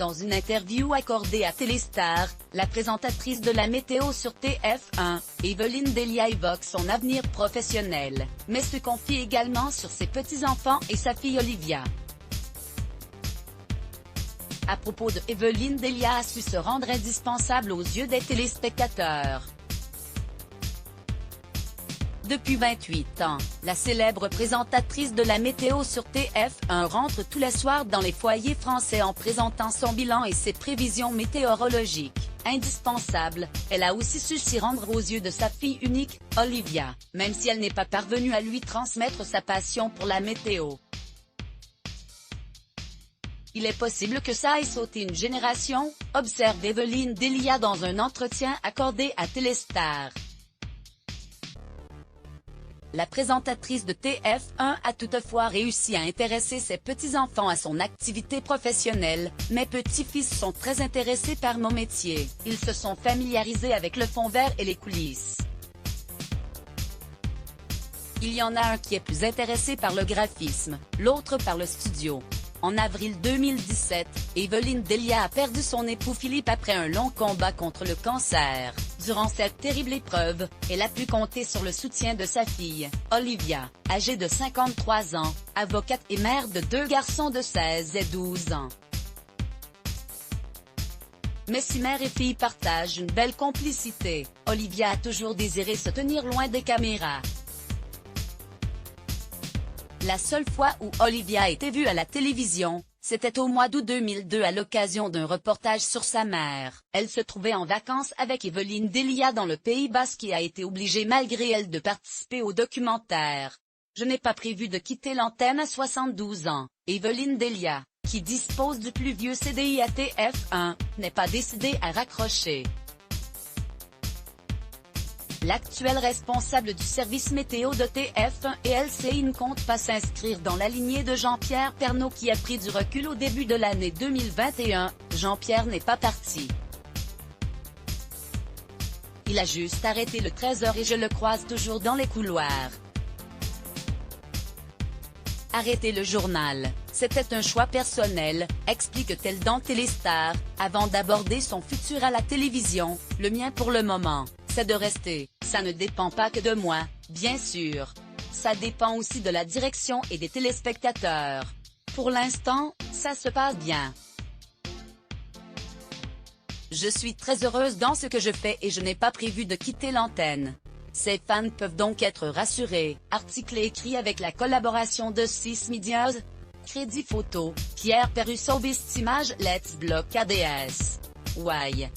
Dans une interview accordée à Téléstar, la présentatrice de la météo sur TF1, Evelyne Delia évoque son avenir professionnel, mais se confie également sur ses petits-enfants et sa fille Olivia. À propos de Evelyne Delia a su se rendre indispensable aux yeux des téléspectateurs. Depuis 28 ans, la célèbre présentatrice de la météo sur TF1 rentre tous les soirs dans les foyers français en présentant son bilan et ses prévisions météorologiques. Indispensable, elle a aussi su s'y rendre aux yeux de sa fille unique, Olivia, même si elle n'est pas parvenue à lui transmettre sa passion pour la météo. Il est possible que ça ait sauté une génération, observe Evelyne Delia dans un entretien accordé à Téléstar. La présentatrice de TF1 a toutefois réussi à intéresser ses petits-enfants à son activité professionnelle. Mes petits-fils sont très intéressés par mon métier. Ils se sont familiarisés avec le fond vert et les coulisses. Il y en a un qui est plus intéressé par le graphisme, l'autre par le studio. En avril 2017, Evelyne Delia a perdu son époux Philippe après un long combat contre le cancer. Durant cette terrible épreuve, elle a pu compter sur le soutien de sa fille, Olivia, âgée de 53 ans, avocate et mère de 2 garçons de 16 et 12 ans. Mais si mère et fille partagent une belle complicité, Olivia a toujours désiré se tenir loin des caméras. La seule fois où Olivia a été vue à la télévision, c'était au mois d'août 2002 à l'occasion d'un reportage sur sa mère. Elle se trouvait en vacances avec Evelyne Delia dans le Pays Basque et a été obligée malgré elle de participer au documentaire. Je n'ai pas prévu de quitter l'antenne à 72 ans. Evelyne Delia, qui dispose du plus vieux CDI à TF1, n'est pas décidée à raccrocher. L'actuel responsable du service météo de TF1 et LCI ne compte pas s'inscrire dans la lignée de Jean-Pierre Pernaut qui a pris du recul au début de l'année 2021, Jean-Pierre n'est pas parti. Il a juste arrêté le 13h et je le croise toujours dans les couloirs. Arrêter le journal, c'était un choix personnel, explique-t-elle dans Téléstar, avant d'aborder son futur à la télévision. Le mien pour le moment, c'est de rester. Ça ne dépend pas que de moi, bien sûr. Ça dépend aussi de la direction et des téléspectateurs. Pour l'instant, ça se passe bien. Je suis très heureuse dans ce que je fais et je n'ai pas prévu de quitter l'antenne. Ses fans peuvent donc être rassurés. Article écrit avec la collaboration de 6 Medias. Crédit photo, Pierre Perusseau. Image Let's Block ADS. Why?